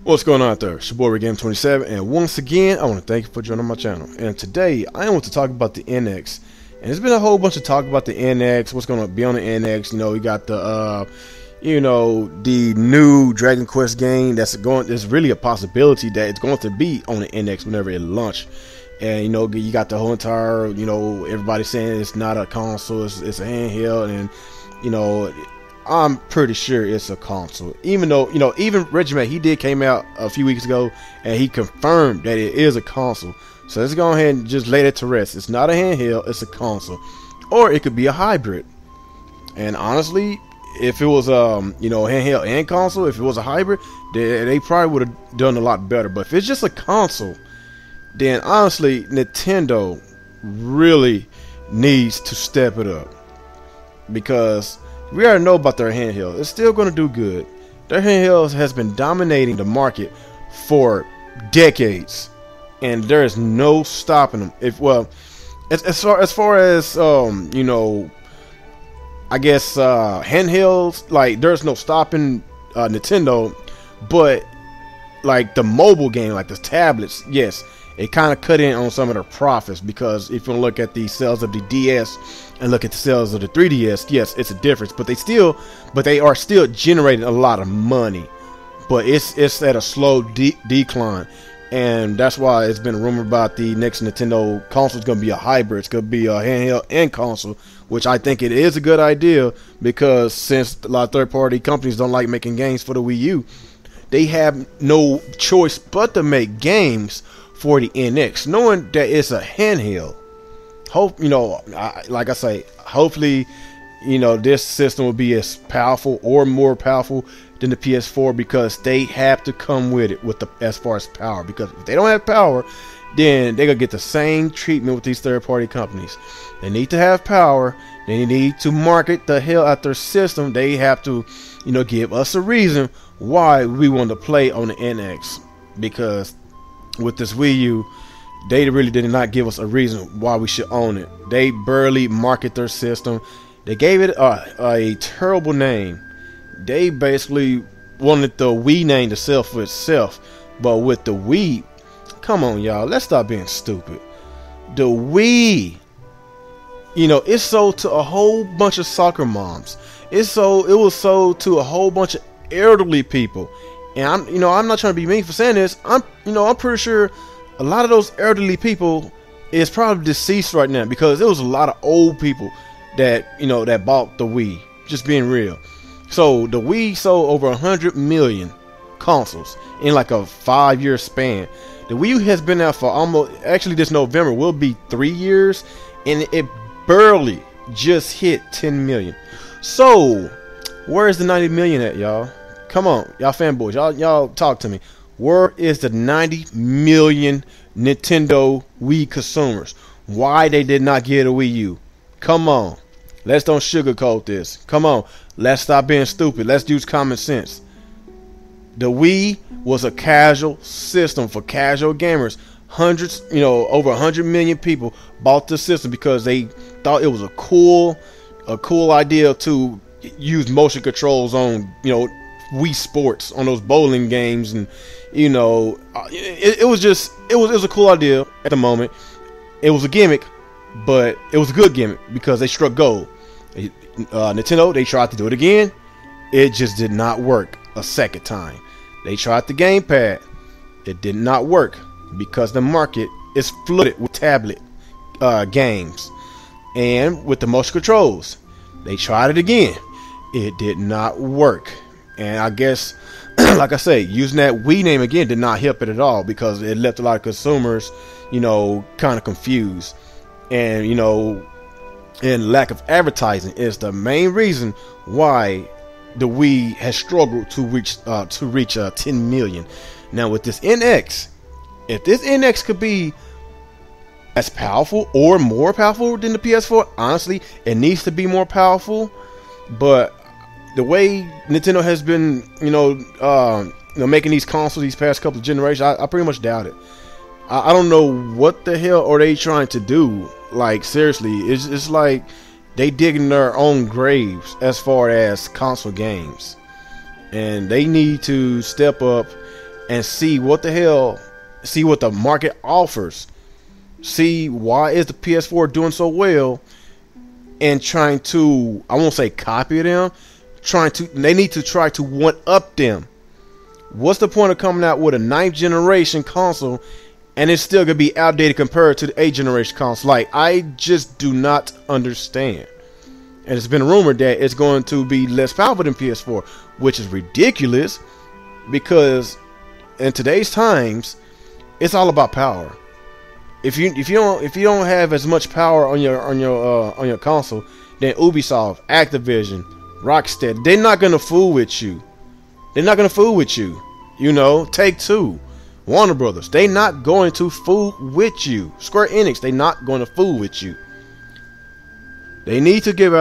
What's going on out there? It's your boy RickGame27, and once again, I want to thank you for joining my channel. And today, I want to talk about the NX. And there's been a whole bunch of talk about the NX, what's going to be on the NX. You know, we got the, the new Dragon Quest game that's going. There's really a possibility that it's going to be on the NX whenever it launch. And you got the whole entire, everybody saying it's not a console, it's a handheld, and I'm pretty sure it's a console. Even though, even Regiment, he came out a few weeks ago and he confirmed that it is a console. So let's go ahead and just lay that to rest. It's not a handheld, it's a console. Or it could be a hybrid. And honestly, if it was handheld and console, if it was a hybrid, they probably would have done a lot better. But if it's just a console, then honestly, Nintendo really needs to step it up. Because we already know about their handheld. It's still going to do good. Their handheld has been dominating the market for decades, and there is no stopping them. As far as I guess handhelds, like there's no stopping Nintendo, but like the mobile game, like the tablets, yes, it kind of cut in on some of their profits, because if you look at the sales of the DS and look at the sales of the 3DS, yes, it's a difference, but they are still generating a lot of money, but it's at a slow decline. And that's why it's been rumored about the next Nintendo console is going to be a hybrid. It's going to be a handheld and console, which I think it is a good idea, because since a lot of third-party companies don't like making games for the Wii U, they have no choice but to make games for the NX, knowing that it's a handheld. Like I say, hopefully, this system will be as powerful or more powerful than the PS4, because they have to come with it as far as power. Because if they don't have power, then they're gonna get the same treatment with these third-party companies. They need to have power. They need to market the hell out their system. They have to, give us a reason why we want to play on the NX. Because with this Wii U, they really did not give us a reason why we should own it. They barely market their system. They gave it a terrible name. They basically wanted the Wii name to sell for itself. But with the Wii, come on, y'all, let's stop being stupid. The Wii, it's sold to a whole bunch of soccer moms. It was sold to a whole bunch of elderly people. And I'm not trying to be mean for saying this. I'm pretty sure a lot of those elderly people is probably deceased right now, because there was a lot of old people that that bought the Wii. Just being real. So the Wii sold over 100 million consoles in like a 5-year span. The Wii U has been out for this November will be 3 years, and it barely just hit 10 million. So where's the 90 million at, y'all? Come on, y'all fanboys, y'all talk to me. Where is the 90 million Nintendo Wii consumers? Why they did not get a Wii U? Come on, let's don't sugarcoat this. Come on, let's stop being stupid. Let's use common sense. The Wii was a casual system for casual gamers. Hundreds, over 100 million people bought the system because they thought it was a cool idea to use motion controls on, Wii Sports, on those bowling games, and it was a cool idea at the moment. It was a gimmick, but it was a good gimmick because they struck gold. Nintendo, they tried to do it again. It just did not work a second time. They tried the gamepad. It did not work because the market is flooded with tablet games and with the motion controls. They tried it again. It did not work. And I guess, like I say, using that Wii name again did not help it at all, because it left a lot of consumers, kind of confused. And, and lack of advertising is the main reason why the Wii has struggled to reach 10 million. Now with this NX, if this NX could be as powerful or more powerful than the PS4, honestly, it needs to be more powerful. But the way Nintendo has been, making these consoles these past couple of generations, I pretty much doubt it. I don't know what the hell are they trying to do. Like, seriously, it's like they digging their own graves as far as console games. And they need to step up and see what the hell, see what the market offers, see why is the PS4 doing so well, and trying to, I won't say copy them, they need to try to one up them. What's the point of coming out with a 9th generation console and it's still gonna be outdated compared to the 8th generation console? Like, I just do not understand. And it's been rumored that it's going to be less powerful than PS4, which is ridiculous, because in today's times, it's all about power. If you don't have as much power on your console, then Ubisoft, Activision, Rocksteady, they're not gonna fool with you. They're not gonna fool with you. You know, Take-Two, Warner Brothers, they not going to fool with you. Square Enix, they not going to fool with you. They need to give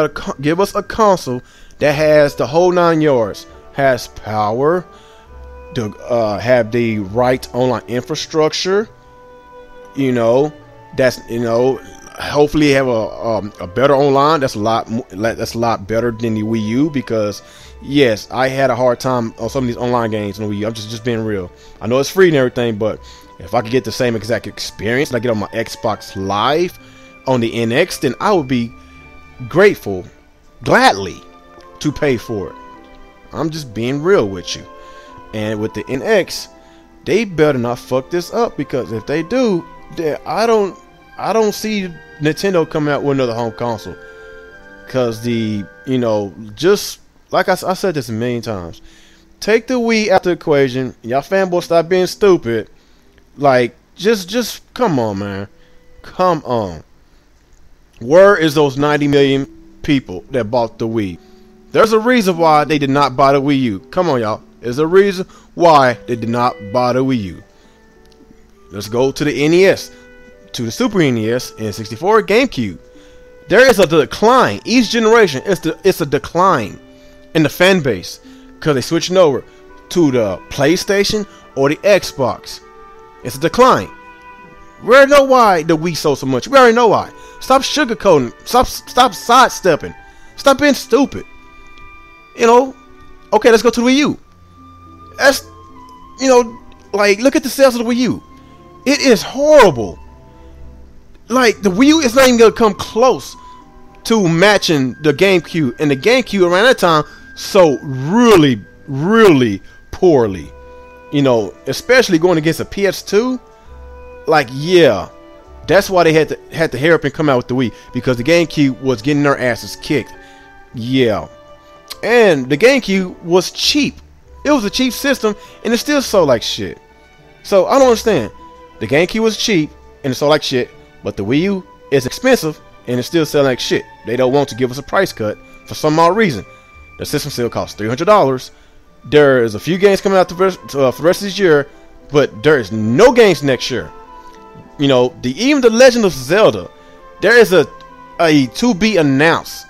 us a console that has the whole 9 yards, has power, to have the right online infrastructure. You know, that's, you know, hopefully have a better online. That's a lot better than the Wii U, because yes, I had a hard time on some of these online games on the Wii U. I'm just being real. I know it's free and everything, but if I could get the same exact experience that I get on my Xbox Live on the NX, then I would be grateful, gladly, to pay for it. I'm just being real with you. And with the NX, they better not fuck this up, because if they do, then I don't see Nintendo coming out with another home console. Because you know, just like I said this a million times, take the Wii out the equation. Y'all fanboys, stop being stupid. Like, just come on, man. Come on. Where is those 90 million people that bought the Wii? There's a reason why they did not buy the Wii U. Come on, y'all. There's a reason why they did not buy the Wii U. Let's go to the NES, to the Super NES, N64, GameCube. There is a decline. Each generation, it's a decline in the fan base, because they switching over to the PlayStation or the Xbox. It's a decline. We already know why the Wii sold so much. We already know why. Stop sugarcoating. Stop sidestepping. Stop being stupid. You know, okay, let's go to the Wii U. That's, you know, like, look at the sales of the Wii U. It is horrible. Like, the Wii U is not even gonna come close to matching the GameCube, and the GameCube around that time sold really, really poorly. You know, especially going against a PS2. Like, yeah, that's why they had to hurry up and come out with the Wii, because the GameCube was getting their asses kicked. Yeah, and the GameCube was cheap. It was a cheap system, and it still sold like shit. So I don't understand. The GameCube was cheap and it sold like shit, but the Wii U is expensive and it's still selling like shit. They don't want to give us a price cut for some odd reason. The system still costs $300. There is a few games coming out for the rest of this year, but there is no games next year. You know, even the Legend of Zelda, there is a to be announced,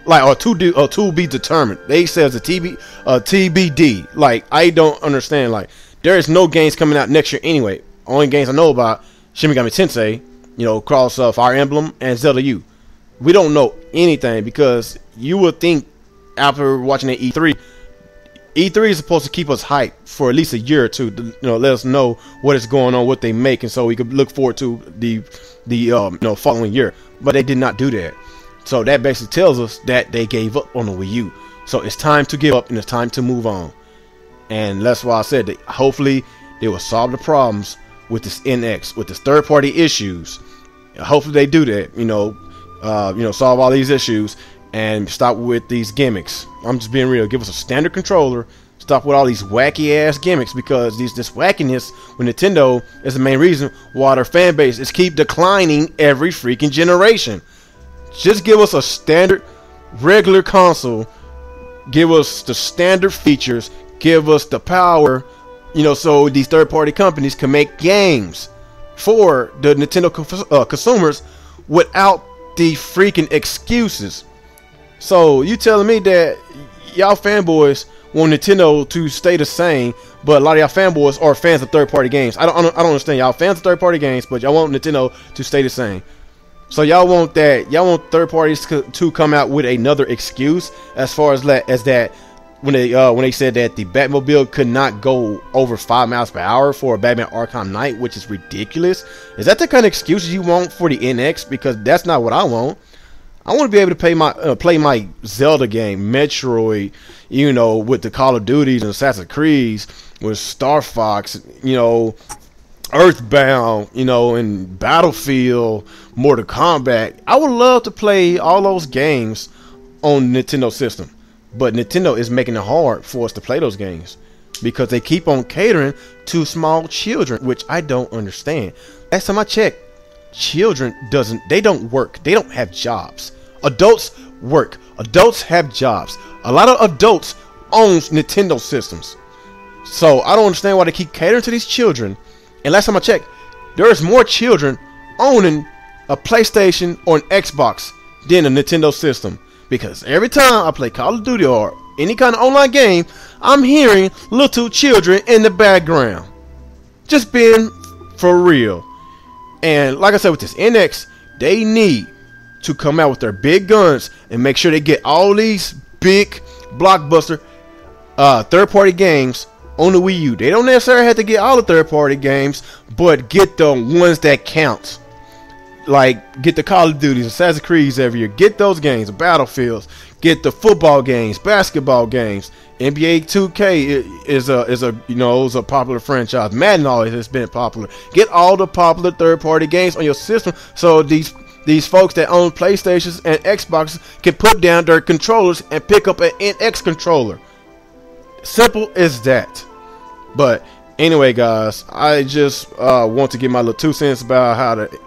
like, or to be determined. They say it's a TBD. Like, I don't understand. Like, there is no games coming out next year anyway. Only games I know about, Shin Megami Tensei, you know, Cross Fire Emblem, and Zelda U. We don't know anything, because you would think after watching the E3 is supposed to keep us hyped for at least a year or two, to, you know, let us know what is going on, what they make, and so we could look forward to the you know, following year. But they did not do that. So that basically tells us that they gave up on the Wii U. So it's time to give up and it's time to move on. And that's why I said that hopefully they will solve the problems with this NX, with this third-party issues. Hopefully they do that. You know, solve all these issues and stop with these gimmicks. I'm just being real. Give us a standard controller. Stop with all these wacky ass gimmicks, because this wackiness with Nintendo is the main reason why their fan base is keep declining every freaking generation. Just give us a standard regular console. Give us the standard features. Give us the power, you know, so these third-party companies can make games for the Nintendo consumers without the freaking excuses. So you telling me that y'all fanboys want Nintendo to stay the same, but a lot of y'all fanboys are fans of third-party games? I don't understand. Y'all fans of third-party games, but y'all want Nintendo to stay the same. So y'all want third parties to come out with another excuse as far as that when they said that the Batmobile could not go over 5 miles per hour for a Batman Arkham Knight, which is ridiculous. Is that the kind of excuses you want for the NX? Because that's not what I want. I want to be able to play my Zelda game, Metroid, you know, with the Call of Duties and Assassin's Creed, with Star Fox, you know, Earthbound, you know, and Battlefield, Mortal Kombat. I would love to play all those games on Nintendo system. But Nintendo is making it hard for us to play those games because they keep on catering to small children, which I don't understand. Last time I checked, children don't work. They don't have jobs. Adults work. Adults have jobs. A lot of adults own Nintendo systems. So I don't understand why they keep catering to these children. And last time I checked, there's more children owning a PlayStation or an Xbox than a Nintendo system. Because every time I play Call of Duty or any kind of online game, I'm hearing little children in the background. Just being for real. And like I said, with this NX, they need to come out with their big guns and make sure they get all these big blockbuster third-party games on the Wii U. They don't necessarily have to get all the third-party games, but get the ones that count. Like, get the Call of Duties, Assassin's Creed every year. Get those games, Battlefields. Get the football games, basketball games. NBA 2K is a popular franchise. Madden always has been popular. Get all the popular third-party games on your system, so these folks that own PlayStations and Xboxes can put down their controllers and pick up an NX controller. Simple as that. But anyway, guys, I just want to give my little 2 cents about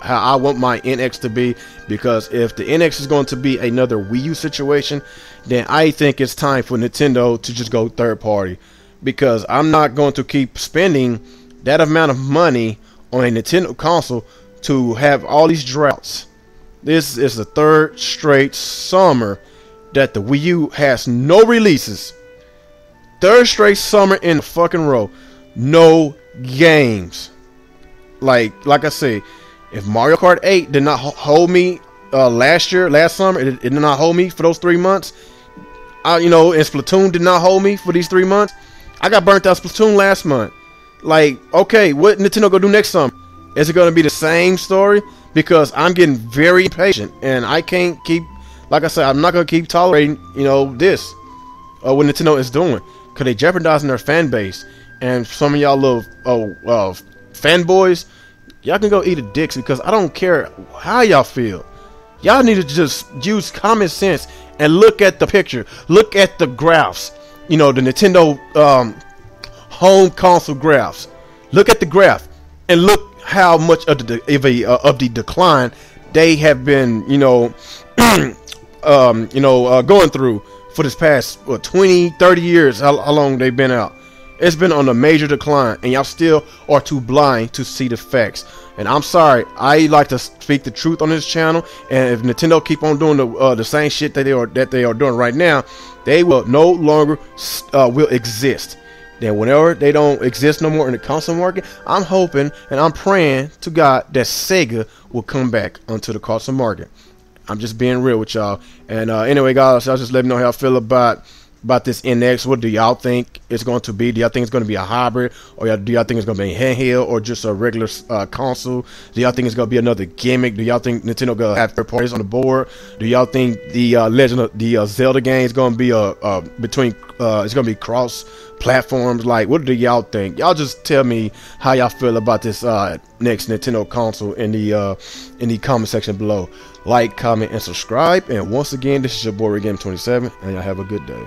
how I want my NX to be, because if the NX is going to be another Wii U situation, then I think it's time for Nintendo to just go third party, because I'm not going to keep spending that amount of money on a Nintendo console to have all these droughts. This is the 3rd straight summer that the Wii U has no releases. 3rd straight summer in a fucking row. No games. Like I say, if Mario Kart 8 did not hold me last summer, it did not hold me for those 3 months. And Splatoon did not hold me for these 3 months. I got burnt out Splatoon last month. Like, okay, what Nintendo gonna do next summer? Is it gonna be the same story? Because I'm getting very impatient, and I can't keep, like I said, I'm not gonna keep tolerating, this, what Nintendo is doing, because they jeopardizing their fan base. And some of y'all little fanboys, y'all can go eat a dicks, because I don't care how y'all feel. Y'all need to just use common sense and look at the picture, look at the graphs, the Nintendo home console graphs. Look at the graph and look how much of the decline they have been, going through for this past 20, 30 years. How long they've been out? It's been on a major decline, and y'all still are too blind to see the facts. And I'm sorry, I like to speak the truth on this channel. And if Nintendo keep on doing the same shit that they are doing right now, they will no longer will exist. Then whenever they don't exist no more in the console market, I'm hoping and I'm praying to God that Sega will come back onto the console market. I'm just being real with y'all. And anyway, guys, I'll just let me know how I feel about this NX. What do y'all think it's going to be? Do y'all think it's going to be a hybrid, or do y'all think it's going to be a handheld, or just a regular console? Do y'all think it's going to be another gimmick? Do y'all think Nintendo going to have third parties on the board? Do y'all think the Legend of the Zelda game is going to be it's going to be cross platforms? Like, what do y'all think? Y'all just tell me how y'all feel about this next Nintendo console in the comment section below. Like, comment, and subscribe. And once again, this is your boy RayGame27, and y'all have a good day.